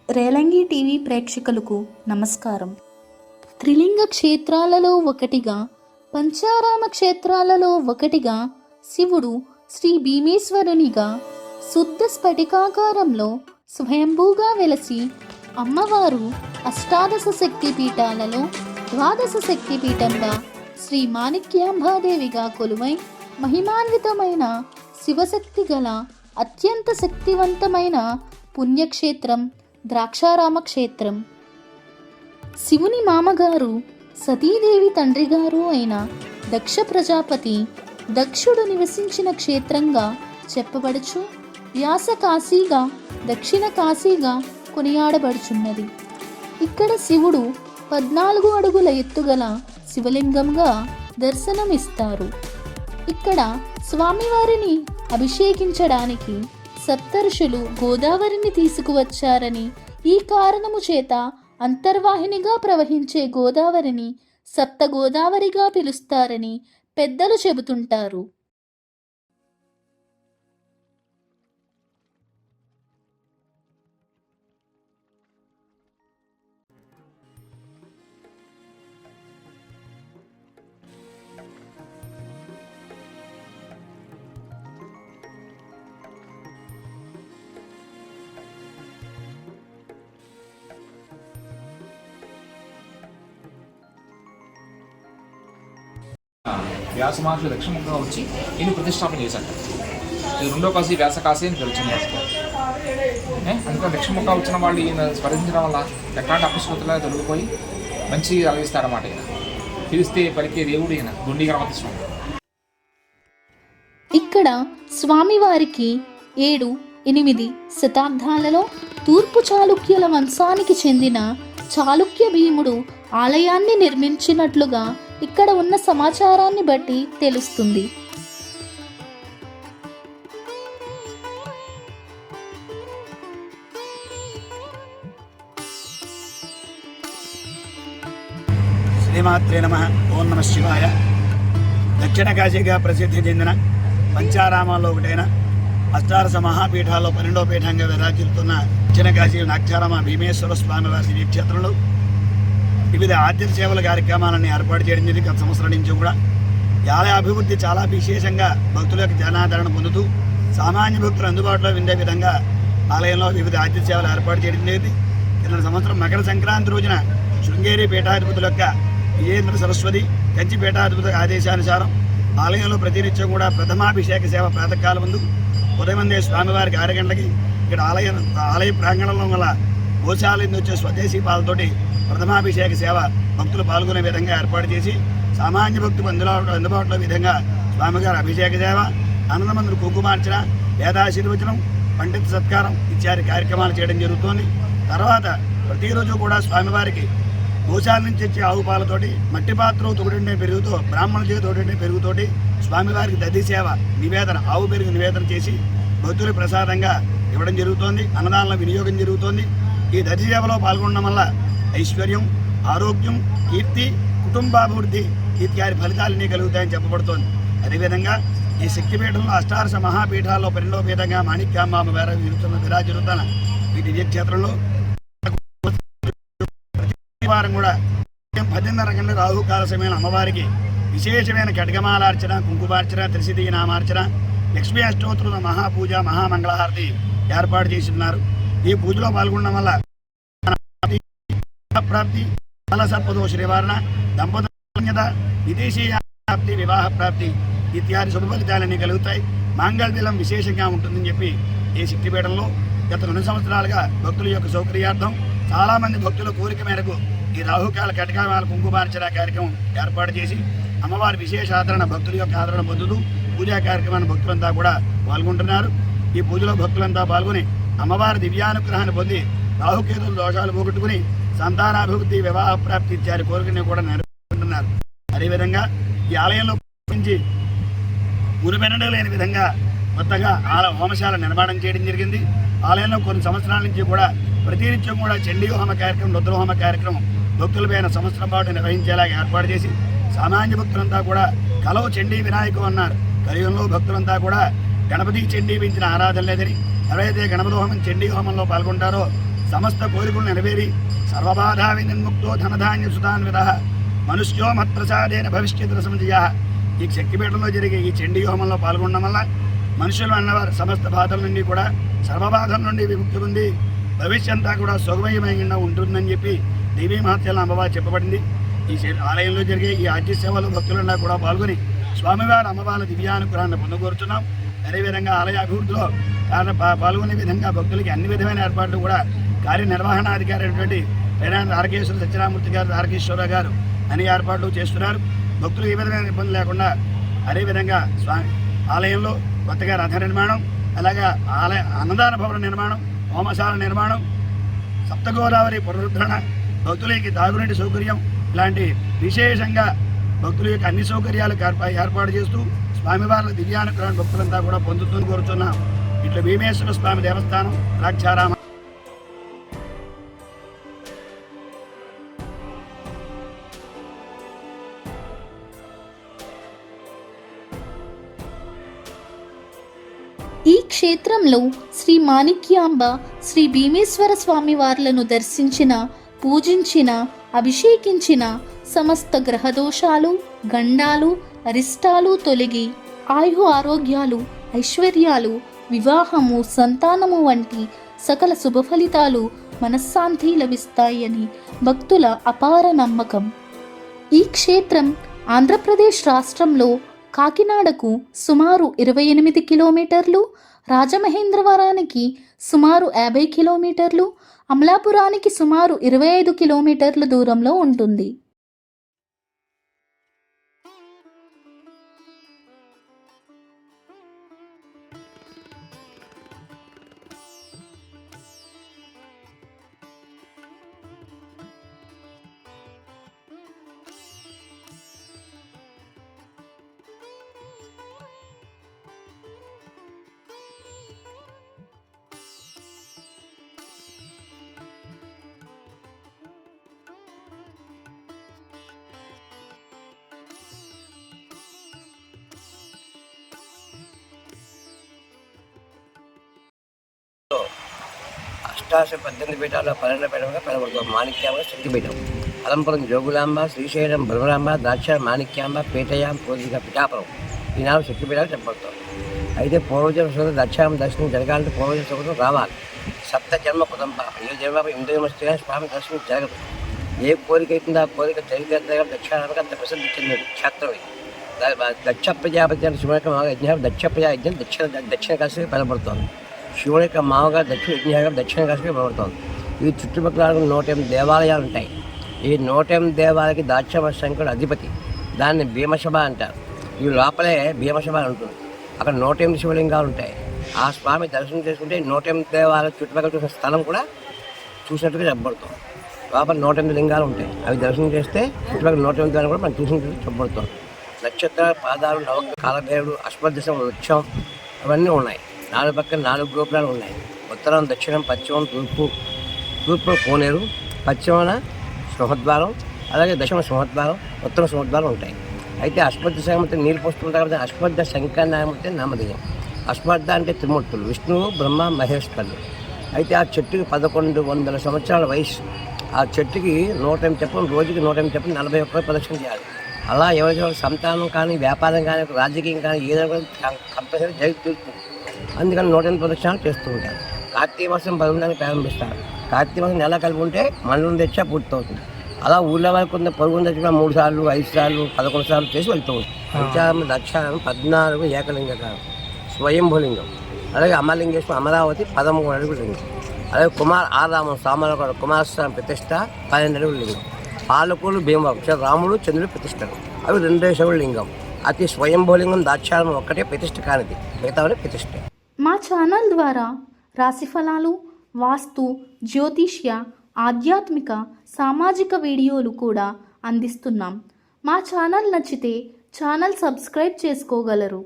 Relangi TV ప్రేక్షకులకు నమస్కారం. త్రిలింగ క్షేత్రాలలో ఒకటిగా, పంచారామ క్షేత్రాలలో ఒకటిగా శివుడు శ్రీ భీమేశ్వరునిగా శుద్ధ స్ఫటికాకారంలో స్వయంభూగా వెలసి, అమ్మవారు అష్టాదశ శక్తి పీఠాలలో ద్వాదశ శక్తి పీఠంగా శ్రీ మాణిక్యాంబాదేవిగా కొలువై మహిమాన్వితమైన శివశక్తి గల అత్యంత శక్తివంతమైన పుణ్యక్షేత్రం ద్రాక్షారామ క్షేత్రం. శివుని మామగారు సతీదేవి తండ్రి గారు అయిన దక్ష ప్రజాపతి దక్షుడు నివసించిన క్షేత్రంగా చెప్పబడుచు వ్యాస కాశీగా దక్షిణ కాశీగా కొనియాడబడుచున్నది. ఇక్కడ శివుడు 14 అడుగుల ఎత్తుగల శివలింగంగా దర్శనమిస్తారు. ఇక్కడ స్వామివారిని అభిషేకించడానికి సప్తఋషులు గోదావరిని తీసుకువచ్చారని, ఈ కారణము చేత అంతర్వాహినిగా ప్రవహించే గోదావరిని సప్త గోదావరిగా పిలుస్తారని పెద్దలు చెబుతుంటారు. వ్యాస మహర్షి దక్షిణముఖంగా వచ్చి ఈయన ప్రతిష్టాపన చేశాడు. ఇది రెండో కాశీ వ్యాస కాశీ అని తెలిసింది. అందుకని దక్షిణముఖంగా వచ్చిన వాళ్ళు ఈయన స్మరించడం వల్ల ఎట్లాంటి అపస్మృతులా తొలగిపోయి మంచిగా కలిగిస్తారన్నమాట. ఈయన పిలిస్తే పలికే దేవుడు ఈయన గుండి గణపతి స్వామి. ఇక్కడ స్వామివారికి 7-8 శతాబ్దాలలో తూర్పు చాళుక్యుల వంశానికి చెందిన చాళుక్య భీముడు ఆలయాన్ని నిర్మించినట్లుగా ఇక్కడ ఉన్న సమాచారాన్ని బట్టి తెలుస్తుంది. శ్రీమాత్రే నమః. ఓం నమః శివాయ. దక్షిణ కాశీగా ప్రసిద్ధి చెందిన పంచారామాల్లో ఒకటైన అష్టాదశ మహాపీఠాల్లో 12వ పీఠంగా విరాజిల్లుతున్న దక్షిణ కాశీ ద్రాక్షారామ భీమేశ్వర స్వామివారి దివ్యక్షేత్రంలో వివిధ ఆర్థిక సేవల కార్యక్రమాలను ఏర్పాటు చేయడం జరిగింది. గత సంవత్సరం నుంచి కూడా ఈ ఆలయ అభివృద్ధి చాలా విశేషంగా భక్తుల యొక్క జనాదరణ పొందుతూ సామాన్య భక్తులు అందుబాటులో ఉండే విధంగా ఆలయంలో వివిధ ఆర్థిక సేవలు ఏర్పాటు చేయడం జరిగింది. కింద సంవత్సరం మకర సంక్రాంతి రోజున శృంగేరి పీఠాధిపతుల యొక్క విజయేంద్ర సరస్వతి కంచి పీఠాధిపతుల ఆదేశానుసారం ఆలయంలో ప్రతినిత్యం కూడా ప్రథమాభిషేక సేవ ప్రాతకాలం ముందు ఉదయమందే స్వామివారికి 6 గంటలకి ఇక్కడ ఆలయ ప్రాంగణంలో గల గోశాల నుంచి వచ్చే స్వదేశీ పాలతోటి ప్రథమాభిషేక సేవ భక్తులు పాల్గొనే విధంగా ఏర్పాటు చేసి సామాన్య భక్తులు అందుబాటులో విధంగా స్వామివారి అభిషేక సేవ, ఆనందమందులు కుంకుమార్చన, వేదాశీర్వచనం, పండిత సత్కారం ఇత్యాది కార్యక్రమాలు చేయడం జరుగుతోంది. తర్వాత ప్రతిరోజు కూడా స్వామివారికి గోశాల నుంచి వచ్చే ఆవు పాలతోటి మట్టి పాత్ర తోడిండే పెరుగుతో బ్రాహ్మణ చేతి తోడిండే పెరుగుతోటి స్వామివారికి దది సేవ నివేదన, ఆవు పెరుగు నివేదన చేసి భక్తులు ప్రసాదంగా ఇవ్వడం జరుగుతోంది. అన్నదానంలో వినియోగం జరుగుతోంది. ఈ దది సేవలో పాల్గొనడం వల్ల ఐశ్వర్యం, ఆరోగ్యం, కీర్తి, కుటుంబాభివృద్ధి ఇత్యాది ఫలితాలన్నీ కలుగుతాయని చెప్పబడుతోంది. అదేవిధంగా ఈ శక్తిపీఠంలో అష్టాదశ మహాపీఠాల్లో 12వ పీఠంగా మాణిక్యాంబ విరాజిల్లుతున్న ఈ దివ్యక్షేత్రంలో వారం కూడా 10:30 గంటల రాహుకాల సమయంలో అమ్మవారికి విశేషమైన ఖడ్గమాలార్చన, కుంకుమార్చన, త్రిశిదీ నామార్చన, లక్ష్మీ అష్టోత్తర మహాపూజ, మహామంగళహారతి ఏర్పాటు చేసి ఉన్నారు. ఈ పూజలో పాల్గొనడం వల్ల ప్రాప్తి, సర్పదోష నివారణ, దంపతుల విదేశీయ ప్రాప్తి, వివాహ ప్రాప్తి ఇత్యాది శుభ ఫలితాలన్నీ కలుగుతాయి. మాంగళ్యం విశేషంగా ఉంటుందని చెప్పి ఈ శక్తిపీఠంలో గత 2 సంవత్సరాలుగా భక్తుల యొక్క సౌకర్యార్థం చాలామంది భక్తుల కోరిక మేరకు ఈ రాహుకాల కటకాల కుంకుమార్చన కార్యక్రమం ఏర్పాటు చేసి అమ్మవారి విశేష ఆదరణ, భక్తుల యొక్క ఆదరణ పొందుతూ పూజా కార్యక్రమాన్ని భక్తులంతా కూడా పాల్గొంటున్నారు. ఈ పూజలో భక్తులంతా పాల్గొని అమ్మవారి దివ్యానుగ్రహాన్ని పొంది రాహుకేతుల దోషాలు పోగొట్టుకుని సంతానాభివృద్ధి, వివాహ ప్రాప్తి ఇత్యాది కోరికని కూడా నెరవేరుకుంటున్నారు. అదేవిధంగా ఈ ఆలయంలో మురిపెన్నడూ లేని విధంగా కొత్తగా హోమశాల నిర్మాణం చేయడం జరిగింది. ఆలయంలో కొన్ని సంవత్సరాల నుంచి కూడా ప్రతినిత్యం కూడా చండీ హోమ కార్యక్రమం, రుద్రహోమ కార్యక్రమం భక్తులపైన సంవత్సరం పాటు నిర్వహించేలాగా ఏర్పాటు చేసి సామాన్య భక్తులంతా కూడా కలవు చండీ వినాయకు అన్నారు. కలియుగంలో భక్తులంతా కూడా గణపతి చండీ పెంచిన ఆరాధన లేదని, ఎవరైతే గణపతి హోమం చండీ హోమంలో పాల్గొంటారో సమస్త కోరికలు నెరవేరి సర్వబాధా వినిర్ముక్తో ధనధాన్య సుధాన్విత మనుష్యో మత్ప్రసాదేన భవిష్యత్ రసంజయ. ఈ శక్తిపీఠంలో జరిగే ఈ చండీ హోమంలో పాల్గొనడం వల్ల మనుషులు అన్నవారు సమస్త బాధల నుండి కూడా సర్వబాధల నుండి విముక్తి పొంది భవిష్యంతా కూడా సుఖమయమైన ఉంటుందని చెప్పి దేవీ మహత్యాల అమ్మవారు చెప్పబడింది. ఈ ఆలయంలో జరిగే ఈ ఆర్య సేవలో భక్తులంతా కూడా పాల్గొని స్వామివారి అమ్మవారి దివ్యానుగ్రహాన్ని పొందగోరుతున్నాం. అదేవిధంగా ఆలయ అభివృద్ధిలో పాల్గొనే విధంగా భక్తులకి అన్ని విధమైన ఏర్పాట్లు కూడా కార్యనిర్వహణాధికారి అయినటువంటి పేరాన తారకేశ్వర సత్యనామూర్తి గారు, తారకేశ్వర గారు అన్ని ఏర్పాట్లు చేస్తున్నారు. భక్తులు ఏ విధమైన ఇబ్బంది లేకుండా అదేవిధంగా స్వామి ఆలయంలో కొత్తగా రథ నిర్మాణం, అలాగా ఆలయ అన్నదాన భవన నిర్మాణం, హోమశాల నిర్మాణం, సప్తగోదావరి పునరుద్ధరణ, భక్తులకి తాగునీటి సౌకర్యం ఇలాంటి విశేషంగా భక్తుల యొక్క అన్ని సౌకర్యాలు ఏర్పాటు చేస్తూ స్వామివార్ల దివ్యానుగ్రహం భక్తులంతా కూడా పొందుతూ కోరుతున్న ఇట్లా భీమేశ్వర స్వామి దేవస్థానం ద్రాక్షారామ. ఈ క్షేత్రంలో శ్రీ మాణిక్యాంబ, శ్రీ భీమేశ్వర స్వామి వార్లను దర్శించిన, పూజించిన, అభిషేకించిన సమస్త గ్రహదోషాలు, గండాలు, అరిష్టాలు తొలగి ఆయు ఆరోగ్యాలు, ఐశ్వర్యాలు, వివాహము, సంతానము వంటి సకల శుభ ఫలితాలు, మనశ్శాంతి లభిస్తాయని భక్తుల అపార నమ్మకం. ఈ క్షేత్రం ఆంధ్రప్రదేశ్ రాష్ట్రంలో కాకినాడకు సుమారు 28 కిలోమీటర్లు, రాజమహేంద్రవరానికి సుమారు 50 కిలోమీటర్లు, అమలాపురానికి సుమారు 25 కిలోమీటర్ల దూరంలో ఉంటుంది. అష్టాశ 18 పీఠాల్లో 12 పీఠంగా పిలువబడుతుంది. మాణిక్యాంబ శక్తిపీఠం, అలంపురం జోగులాంబ, శ్రీశైలం భ్రమరాంబ, ద్రాక్ష మాణిక్యాంబ, పేటయాం, పూజిక పిఠాపురం ఈ 4 శక్తిపీఠాలు చెప్పబడతాయి. అయితే పూర్వజన్మ సుఖం దక్షామ దర్శనం జరగాలంటే పూర్వజన్మ సుఖం రావాలి. సప్త జన్మ కుదంబ ఏ జన్మ ఇంద్రియమస్తే స్వామి దర్శనం జరగదు. ఏ కోరిక అవుతుందో ఆ కోరిక జరిగే దక్షిణానికి అంత ప్రసిద్ధి చెందిన క్షేత్రం ఇది. దక్ష ప్రజాపతి అంటే శివుని యొక్క యజ్ఞం దక్ష ప్రజా యజ్ఞం దక్షిణ కాశీకి పిలువబడుతోంది. శివుని యొక్క మామగా దక్షిణ కాశీకి పిలువబడుతోంది. ఈ చుట్టుపక్కల 108 దేవాలయాలు ఉంటాయి. ఈ 108 దేవాలయాలకి దాక్షమ శంకరుడు అధిపతి. దాన్ని భీమసభ అంటారు. ఈ లోపలే భీమసభ ఉంటుంది. అక్కడ 108 శివలింగాలు ఉంటాయి. ఆ స్వామి దర్శనం చేసుకుంటే 108 దేవాలయ చుట్టుపక్కల చూసిన స్థలం కూడా చూసినట్టుగా చెప్పబడుతుంది. లోపల 108 లింగాలు ఉంటాయి. అవి దర్శనం చేస్తే చుట్టుపక్కల 108 దేవాలయం కూడా మనం చూసినట్టుగా చెప్పబడుతుంది. నక్షత్ర పాదాలు, నవగ్రహ కాలభైరుడు, అశ్వదశం, వృక్షం అవన్నీ ఉన్నాయి. 4 పక్కన 4 గోపురాలు ఉన్నాయి. ఉత్తరం, దక్షిణం, పశ్చిమం, తూర్పు కోనేరు, పశ్చిమన సింహద్వారం, అలాగే దక్షిణ సింహద్వారం, ఉత్తర సింహద్వారం ఉంటాయి. అయితే అశ్వద్ధ సంగతి నీళ్ళు పోస్తుంటారు కాబట్టి అశ్వద్ధ శంకరనామూర్తి నామధేయం. అశ్వద్ధ అంటే త్రిమూర్తులు, విష్ణువు, బ్రహ్మ, మహేశ్వరులు. అయితే ఆ చెట్టుకి 1100 సంవత్సరాల వయసు. ఆ చెట్టుకి 108 చెప్పులు, రోజుకి 108 చెప్పులు 41 ప్రదక్షిణ చేయాలి. అలా ఎవరి సంతానం కానీ, వ్యాపారం కానీ, రాజకీయం కానీ ఏదైనా కంపల్సరీ జరిగి తీరుతుంది. అందుకని 108 ప్రదక్షిణాలు చేస్తూ ఉంటారు. కార్తీక మాసం 10 ప్రారంభిస్తారు. కార్తీక మాసం నెల కలిపి ఉంటే మనల్ని తెచ్చా పూర్తవుతుంది. అలా ఊళ్ళో వాళ్ళకి కొంత పొరుగున తెచ్చిన 3 సార్లు, 5 సార్లు, 11 సార్లు చేసి వెళ్తూ ఉంటాం. పంచామ దక్షానం 14 ఏకలింగకారం, స్వయంభూలింగం. అలాగే అమలింగేశ్వరం, అమరావతి 13 అడుగుల లింగం. అలాగే ఆరామం సామలకోట కుమారస్వామి ప్రతిష్ట 12 అడుగుల లింగం. పాలకులు భీమవరం, రాముడు, చంద్రుడు ప్రతిష్టలు అవి 2 లింగం. అతి స్వయంభూలింగం దాక్షారం ఒక్కటే ప్రతిష్ట కానిది, మిగతావని ప్రతిష్ట. మా ఛానల్ ద్వారా రాశిఫలాలు, వాస్తు, జ్యోతిష్య, ఆధ్యాత్మిక, సామాజిక వీడియోలు కూడా అందిస్తున్నాం. మా ఛానల్ నచ్చితే ఛానల్ సబ్స్క్రైబ్ చేసుకోగలరు.